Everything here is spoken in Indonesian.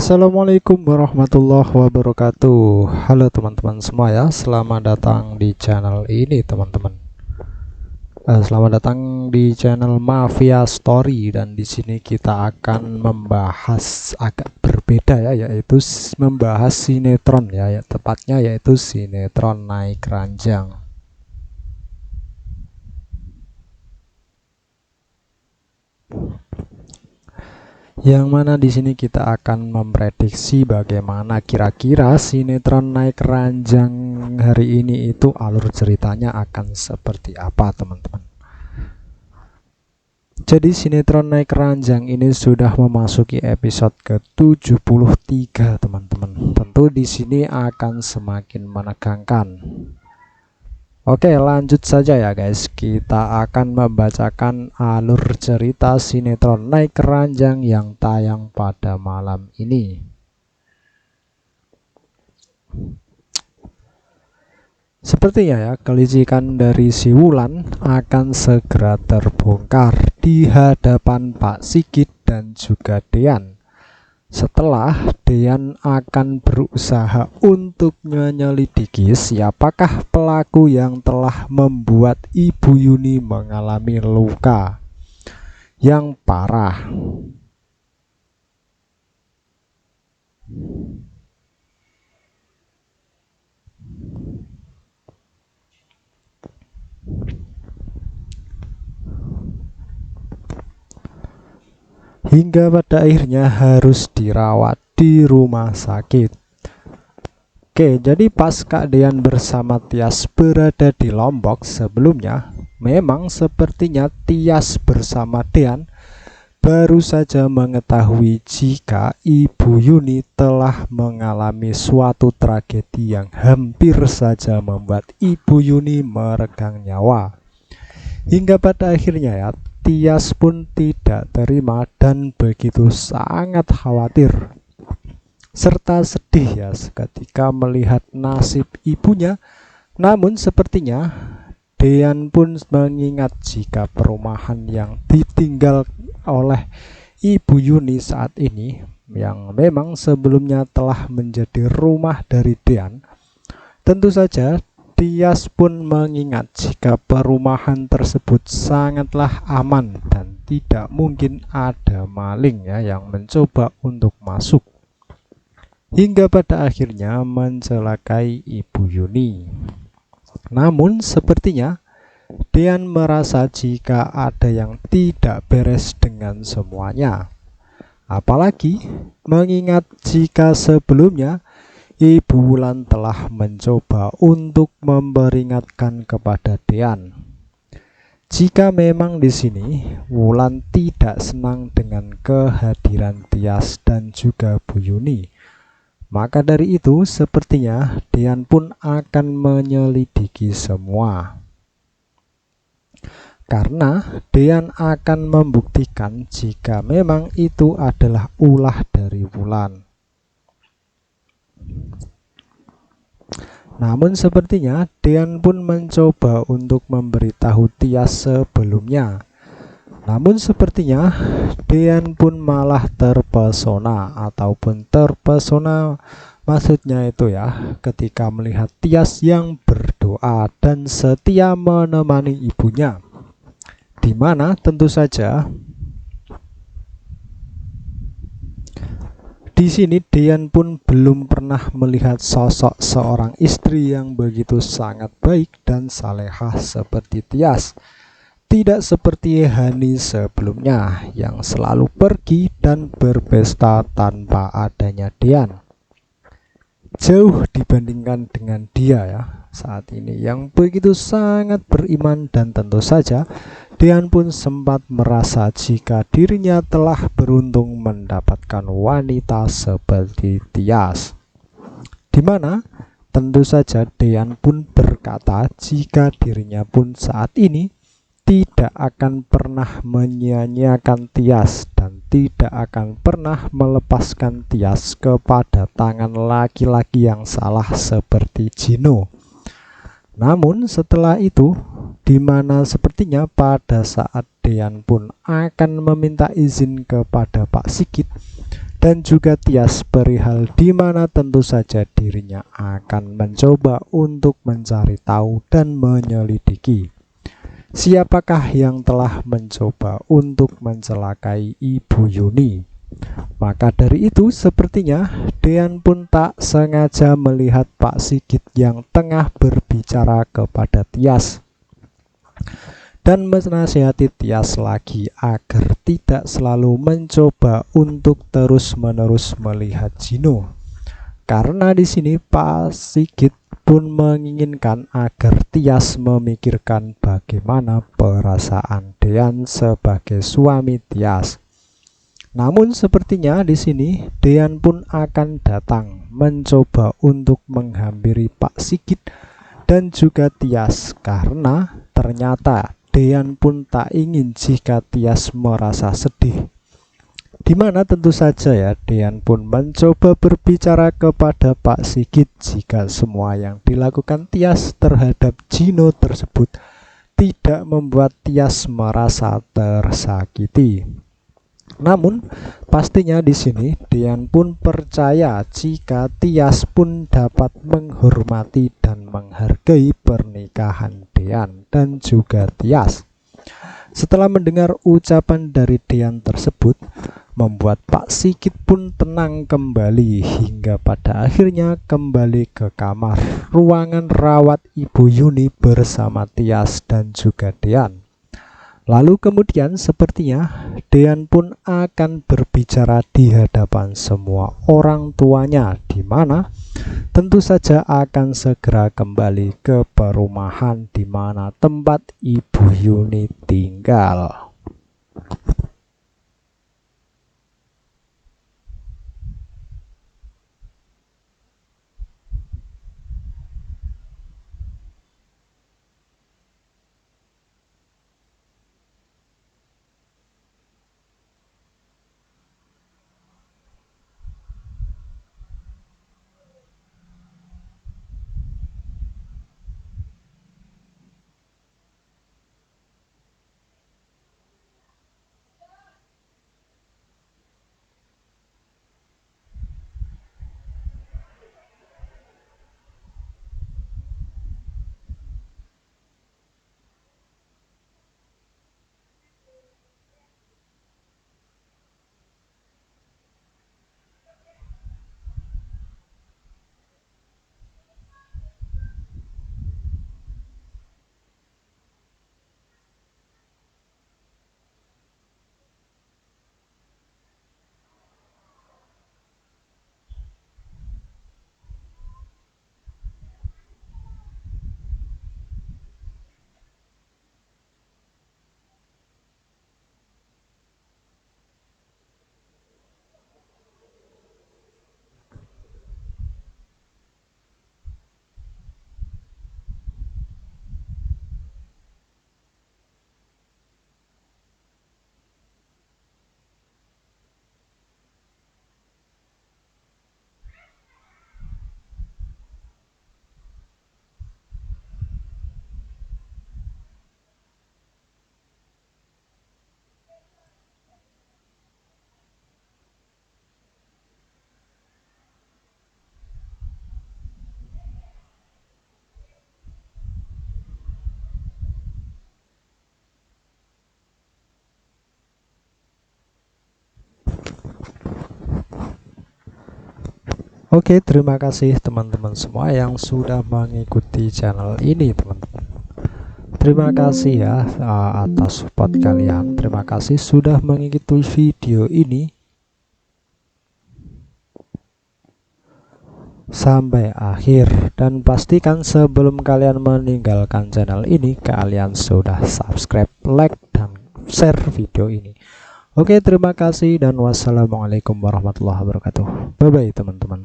Assalamualaikum warahmatullahi wabarakatuh. Halo teman-teman semua ya, selamat datang di channel ini teman-teman. Selamat datang di channel Mafia Story, dan di sini kita akan membahas agak berbeda ya, yaitu membahas sinetron ya, tepatnya yaitu sinetron Naik Ranjang. Yang mana di sini kita akan memprediksi bagaimana kira-kira sinetron Naik Ranjang hari ini itu alur ceritanya akan seperti apa teman-teman. Jadi sinetron Naik Ranjang ini sudah memasuki episode ke-73 teman-teman. Tentu di sini akan semakin menegangkan. Oke, lanjut saja ya guys. Kita akan membacakan alur cerita sinetron Naik Ranjang yang tayang pada malam ini. Sepertinya ya, kelicikan dari si Wulan akan segera terbongkar di hadapan Pak Sigit dan juga Dean. Setelah Dean akan berusaha untuk menyelidiki siapakah pelaku yang telah membuat Ibu Yuni mengalami luka yang parah. Hingga pada akhirnya harus dirawat di rumah sakit. Oke, jadi pas Kak Dean bersama Tias berada di Lombok sebelumnya, memang sepertinya Tias bersama Dean baru saja mengetahui jika Ibu Yuni telah mengalami suatu tragedi yang hampir saja membuat Ibu Yuni meregang nyawa. Hingga pada akhirnya ya, Tias pun tidak terima dan begitu sangat khawatir serta sedih ya ketika melihat nasib ibunya. Namun sepertinya Dean pun mengingat jika perumahan yang ditinggal oleh Ibu Yuni saat ini, yang memang sebelumnya telah menjadi rumah dari Dean, tentu saja Tias pun mengingat jika perumahan tersebut sangatlah aman dan tidak mungkin ada maling ya yang mencoba untuk masuk hingga pada akhirnya mencelakai Ibu Yuni. Namun sepertinya Dean merasa jika ada yang tidak beres dengan semuanya, apalagi mengingat jika sebelumnya Ibu Wulan telah mencoba untuk memperingatkan kepada Dean jika memang di sini Wulan tidak senang dengan kehadiran Tias dan juga Bu Yuni. Maka dari itu sepertinya Dean pun akan menyelidiki semua, karena Dean akan membuktikan jika memang itu adalah ulah dari Wulan. Namun sepertinya Dean pun mencoba untuk memberitahu Tias sebelumnya. Namun sepertinya Dean pun malah terpesona maksudnya itu ya, ketika melihat Tias yang berdoa dan setia menemani ibunya, dimana tentu saja di sini Dean pun belum pernah melihat sosok seorang istri yang begitu sangat baik dan salehah seperti Tias. Tidak seperti Hani sebelumnya yang selalu pergi dan berpesta tanpa adanya Dean. Jauh dibandingkan dengan dia ya saat ini yang begitu sangat beriman, dan tentu saja Dean pun sempat merasa jika dirinya telah beruntung mendapatkan wanita seperti Tias, dimana tentu saja Dean pun berkata jika dirinya pun saat ini tidak akan pernah menyia-nyiakan Tias dan tidak akan pernah melepaskan Tias kepada tangan laki-laki yang salah seperti Gino. Namun setelah itu, dimana sepertinya pada saat Dean pun akan meminta izin kepada Pak Sigit dan juga Tias perihal di mana tentu saja dirinya akan mencoba untuk mencari tahu dan menyelidiki siapakah yang telah mencoba untuk mencelakai Ibu Yuni. Maka dari itu sepertinya Dean pun tak sengaja melihat Pak Sigit yang tengah berbicara kepada Tias dan menasihati Tias lagi agar tidak selalu mencoba untuk terus-menerus melihat Gino. Karena di sini Pak Sigit pun menginginkan agar Tias memikirkan bagaimana perasaan Dean sebagai suami Tias. Namun sepertinya di sini Dean pun akan datang mencoba untuk menghampiri Pak Sigit dan juga Tias, karena ternyata Dean pun tak ingin jika Tias merasa sedih. Dimana tentu saja ya Dean pun mencoba berbicara kepada Pak Sigit jika semua yang dilakukan Tias terhadap Gino tersebut tidak membuat Tias merasa tersakiti. Namun pastinya di sini Dean pun percaya jika Tias pun dapat menghormati dan menghargai pernikahan Dean dan juga Tias. Setelah mendengar ucapan dari Dean tersebut, membuat Pak Sigit pun tenang kembali hingga pada akhirnya kembali ke kamar ruangan rawat Ibu Yuni bersama Tias dan juga Dean. Lalu kemudian sepertinya Dean pun akan berbicara di hadapan semua orang tuanya, di mana tentu saja akan segera kembali ke perumahan di mana tempat Ibu Yuni tinggal. Oke, terima kasih teman-teman semua yang sudah mengikuti channel ini, teman-teman. Terima kasih ya atas support kalian. Terima kasih sudah mengikuti video ini sampai akhir, dan pastikan sebelum kalian meninggalkan channel ini kalian sudah subscribe, like, dan share video ini. Oke, terima kasih dan wassalamualaikum warahmatullahi wabarakatuh. Bye bye teman-teman.